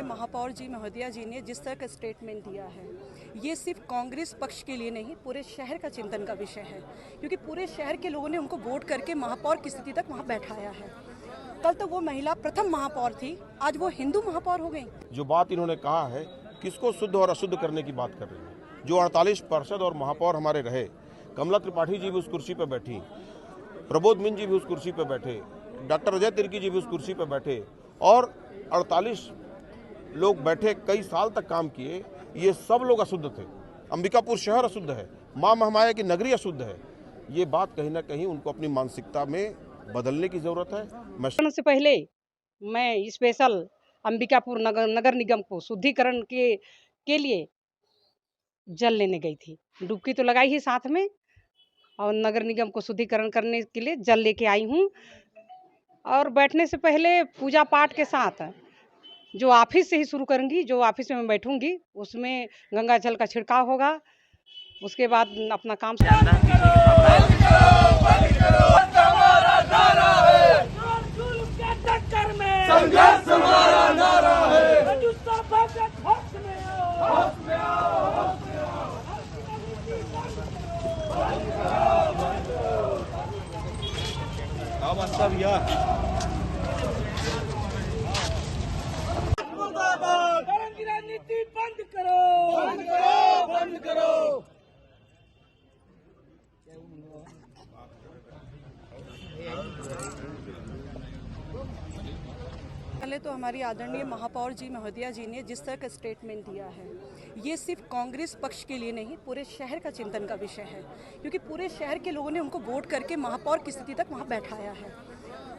आदरणीय महापौर जी महोदया जी ने जिस तरह का स्टेटमेंट दिया है, ये सिर्फ कांग्रेस पक्ष के लिए नहीं, पूरे शहर का चिंतन का विषय है, क्योंकि पूरे शहर के लोगों ने उनको वोट करके महापौर की स्थिति तक वहाँ बैठाया है। कल तो वो महिला प्रथम महापौर थी, आज वो हिंदू महापौर हो गई। जो बात इन्होंने कहा है, किसको शुद्ध और अशुद्ध करने की बात कर रही है। जो 48 पार्षद और महापौर हमारे रहे, कमला त्रिपाठी जी भी उस कुर्सी पर बैठी, प्रबोध मिंज जी भी उस कुर्सी पर बैठे, डॉक्टर अजय तिर्की जी भी उस कुर्सी पर बैठे और 48 लोग बैठे, कई साल तक काम किए। ये सब लोग अशुद्ध थे। अंबिकापुर शहर अशुद्ध है, मां महामाया की नगरी अशुद्ध है। ये बात कहीं ना कहीं उनको अपनी मानसिकता में बदलने की जरूरत है। से पहले मैं स्पेशल अंबिकापुर नगर निगम को शुद्धिकरण के लिए जल लेने गई थी। डुबकी तो लगाई ही साथ में, और नगर निगम को शुद्धिकरण करने के लिए जल लेके आई हूँ। और बैठने से पहले पूजा पाठ के साथ जो ऑफिस से ही शुरू करूँगी, जो ऑफिस में मैं बैठूंगी उसमें गंगा जल का छिड़काव होगा। उसके बाद अपना काम राजनीति बंद करो, बंद करो, बंद करो। पहले तो हमारी आदरणीय महापौर जी महोदया जी ने जिस तरह का स्टेटमेंट दिया है, ये सिर्फ कांग्रेस पक्ष के लिए नहीं, पूरे शहर का चिंतन का विषय है, क्योंकि पूरे शहर के लोगों ने उनको वोट करके महापौर की स्थिति तक वहाँ बैठाया है।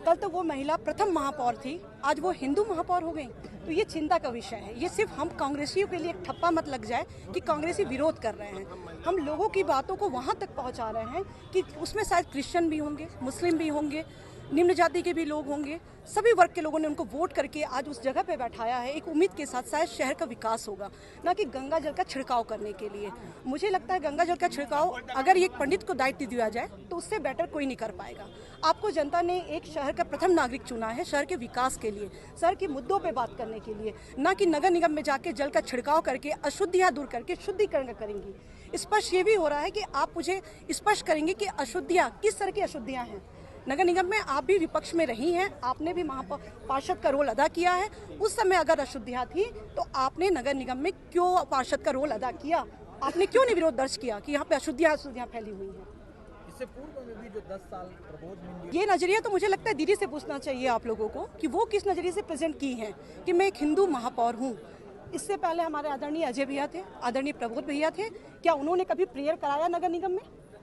कल तो वो महिला प्रथम महापौर थी, आज वो हिंदू महापौर हो गई। तो ये चिंता का विषय है। ये सिर्फ हम कांग्रेसियों के लिए एक ठप्पा मत लग जाए कि कांग्रेसी विरोध कर रहे हैं। हम लोगों की बातों को वहाँ तक पहुँचा रहे हैं कि उसमें शायद क्रिश्चियन भी होंगे, मुस्लिम भी होंगे, निम्न जाति के भी लोग होंगे, सभी वर्ग के लोगों ने उनको वोट करके आज उस जगह पे बैठाया है, एक उम्मीद के साथ शायद शहर का विकास होगा, ना कि गंगा जल का छिड़काव करने के लिए। मुझे लगता है गंगा जल का छिड़काव अगर एक पंडित को दायित्व दिया जाए तो उससे बेटर कोई नहीं कर पाएगा। आपको जनता ने एक शहर का प्रथम नागरिक चुना है शहर के विकास के लिए, शहर के मुद्दों पे बात करने के लिए, ना कि नगर निगम में जाके जल का छिड़काव करके अशुद्धियाँ दूर करके शुद्धिकरण करेंगी। स्पष्ट ये भी हो रहा है कि आप मुझे स्पष्ट करेंगे कि अशुद्धियाँ किस तरह की अशुद्धियाँ हैं। नगर निगम में आप भी विपक्ष में रही हैं, आपने भी पार्षद का रोल अदा किया है। उस समय अगर अशुद्धियाँ थी तो आपने नगर निगम में क्यों पार्षद का रोल अदा किया? आपने क्यों नहीं विरोध दर्ज किया कि यहाँ पे अशुद्धियाँ फैली हुई हैं? इससे पूर्व में भी जो 10 साल प्रबोध, ये नजरिया तो मुझे लगता है दीदी से पूछना चाहिए आप लोगों को कि वो किस नजरिए से प्रेजेंट की हैं कि मैं एक हिंदू महापौर हूँ। इससे पहले हमारे आदरणीय अजय भैया थे, आदरणीय प्रबोध भैया थे, क्या उन्होंने कभी प्रेयर कराया नगर निगम में?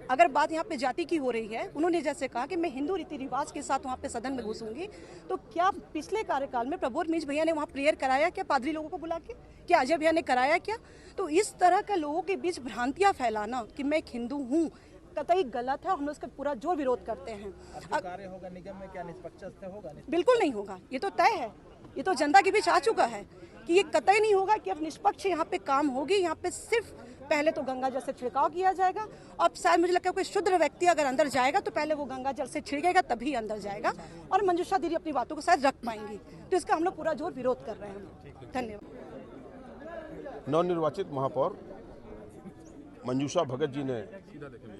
अगर बात यहाँ पे जाति की हो रही है, उन्होंने जैसे कहा कि मैं हिंदू रीति रिवाज के साथ वहाँ पे सदन में घुसूंगी, तो क्या पिछले कार्यकाल में प्रबोध मिंज भैया ने वहाँ प्रेयर कराया क्या पादरी लोगों को बुला के? क्या अजय भैया ने कराया क्या? तो इस तरह का लोगों के बीच भ्रांतियाँ फैलाना कि मैं एक हिंदू हूँ कतई गलत है। हम उसका पूरा जोर विरोध करते हैं। कार्य होगा निगम में, क्या निष्पक्ष होगा? बिल्कुल नहीं होगा, ये तो तय है, ये तो जनता के बीच आ चुका है कि ये कतई नहीं होगा कि अब निष्पक्ष यहाँ पे काम होगी। यहाँ पे सिर्फ पहले तो गंगा जल से छिड़काव किया जाएगा, और शायद मुझे लगता है कोई शुद्ध व्यक्ति अगर अंदर जाएगा तो पहले वो गंगा जल से छिड़केगा तभी अंदर जाएगा, और मंजूषा दीदी अपनी बातों को शायद रख पाएंगी। तो इसका हम लोग पूरा जोर विरोध कर रहे हैं। धन्यवाद। नवनिर्वाचित महापौर मंजूषा भगत जी ने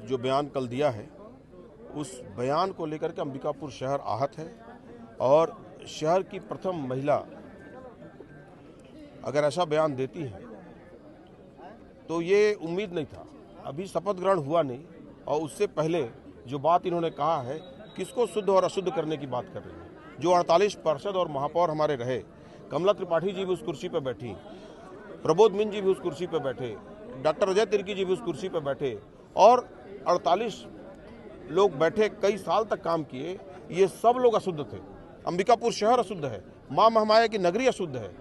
जो बयान कल दिया है, उस बयान को लेकर के अंबिकापुर शहर आहत है। और शहर की प्रथम महिला अगर ऐसा बयान देती है तो ये उम्मीद नहीं था। अभी शपथ ग्रहण हुआ नहीं, और उससे पहले जो बात इन्होंने कहा है, किसको शुद्ध और अशुद्ध करने की बात कर रही है। जो 48 पार्षद और महापौर हमारे रहे, कमला त्रिपाठी जी भी उस कुर्सी पर बैठी, प्रबोध मिंज जी भी उस कुर्सी पर बैठे, डॉक्टर अजय तिर्की जी भी उस कुर्सी पर बैठे और 48 लोग बैठे, कई साल तक काम किए। ये सब लोग अशुद्ध थे। अंबिकापुर शहर अशुद्ध है, मां महामाया की नगरी अशुद्ध है।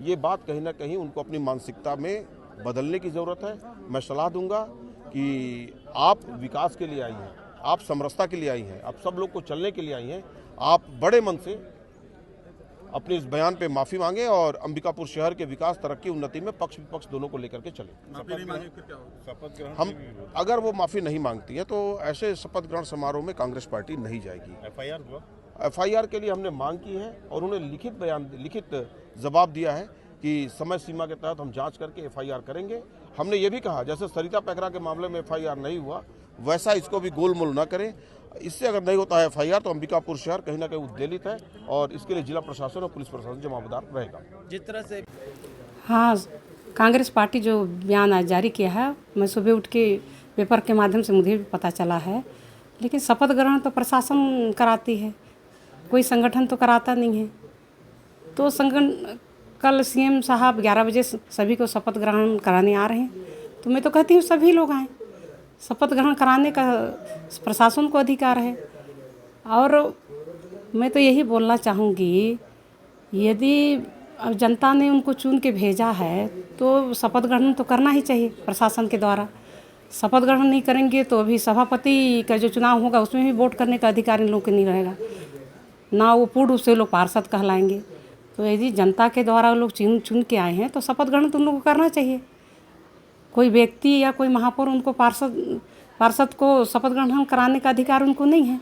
ये बात कहीं ना कहीं उनको अपनी मानसिकता में बदलने की ज़रूरत है। मैं सलाह दूंगा कि आप विकास के लिए आई हैं, आप समरसता के लिए आई हैं, आप सब लोग को चलने के लिए आई हैं। आप बड़े मन से अपने इस बयान पे माफ़ी मांगे और अंबिकापुर शहर के विकास, तरक्की, उन्नति में पक्ष विपक्ष दोनों को लेकर के चलें। हम अगर वो माफ़ी नहीं मांगती है तो ऐसे शपथ ग्रहण समारोह में कांग्रेस पार्टी नहीं जाएगी। एफआईआर के लिए हमने मांग की है और उन्हें लिखित जवाब दिया है कि समय सीमा के तहत हम जांच करके FIR करेंगे। हमने ये भी कहा जैसे सरिता पैकरा के मामले में FIR नहीं हुआ वैसा इसको भी गोलमोल न करें। इससे अगर नहीं होता है FIR तो अंबिकापुर शहर कहीं ना कहीं उद्वेलित है और इसके लिए जिला प्रशासन और पुलिस प्रशासन जवाबदार रहेगा। जिस तरह से हाँ, कांग्रेस पार्टी जो बयान आज जारी किया है, मैं सुबह उठ के पेपर के माध्यम से मुझे भी पता चला है, लेकिन शपथ ग्रहण तो प्रशासन कराती है, कोई संगठन तो कराता नहीं है। तो कल CM साहब 11 बजे सभी को शपथ ग्रहण कराने आ रहे हैं, तो मैं तो कहती हूँ सभी लोग आएँ। शपथ ग्रहण कराने का प्रशासन को अधिकार है। और मैं तो यही बोलना चाहूँगी, यदि अब जनता ने उनको चुन के भेजा है तो शपथ ग्रहण तो करना ही चाहिए प्रशासन के द्वारा। शपथ ग्रहण नहीं करेंगे तो अभी सभापति का जो चुनाव होगा उसमें भी वोट करने का अधिकार इन लोगों को नहीं रहेगा, ना वो पूर्ण रूप से लोग पार्षद कहलाएंगे। तो यदि जनता के द्वारा लोग चुन के आए हैं तो शपथ ग्रहण तो उन लोगों को करना चाहिए। कोई व्यक्ति या कोई महापौर उनको पार्षद को शपथ ग्रहण कराने का अधिकार उनको नहीं है।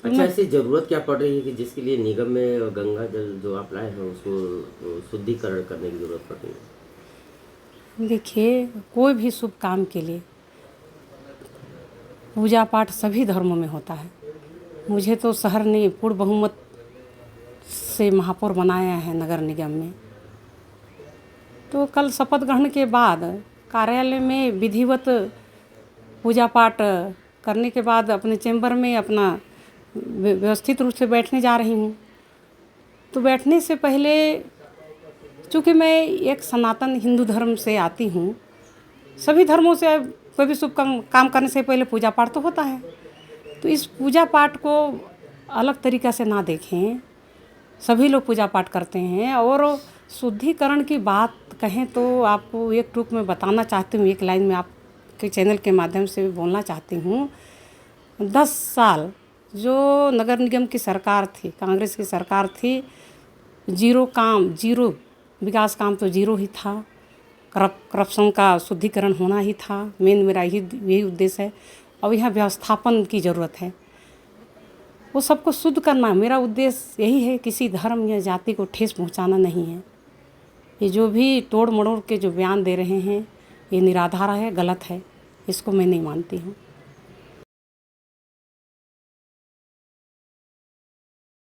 अच्छा, ऐसी जरूरत क्या पड़ रही है कि जिसके लिए निगम में गंगा जल जो आप लाए हैं उसको शुद्धिकरण करने की जरूरत पड़ रही है? देखिए, कोई भी शुभ काम के लिए पूजा पाठ सभी धर्मों में होता है। मुझे तो शहर ने पूर्ण बहुमत से महापौर बनाया है नगर निगम में। तो कल शपथ ग्रहण के बाद कार्यालय में विधिवत पूजा पाठ करने के बाद अपने चैम्बर में अपना व्यवस्थित रूप से बैठने जा रही हूँ। तो बैठने से पहले, चूँकि मैं एक सनातन हिंदू धर्म से आती हूँ, सभी धर्मों से कोई भी शुभ काम करने से पहले पूजा पाठ तो होता है। तो इस पूजा पाठ को अलग तरीक़ा से ना देखें, सभी लोग पूजा पाठ करते हैं। और शुद्धिकरण की बात कहें तो आपको एक टूक में बताना चाहती हूँ, एक लाइन में आपके चैनल के माध्यम से बोलना चाहती हूँ। 10 साल जो नगर निगम की सरकार थी, कांग्रेस की सरकार थी, जीरो विकास काम तो जीरो ही था। करप्शन का शुद्धिकरण होना ही था, मेन मेरा यही उद्देश्य है। अब यहाँ व्यवस्थापन की ज़रूरत है, वो सबको शुद्ध करना मेरा उद्देश्य यही है। किसी धर्म या जाति को ठेस पहुँचाना नहीं है। ये जो भी तोड़ मड़ोड़ के जो बयान दे रहे हैं ये निराधार है, गलत है, इसको मैं नहीं मानती हूँ।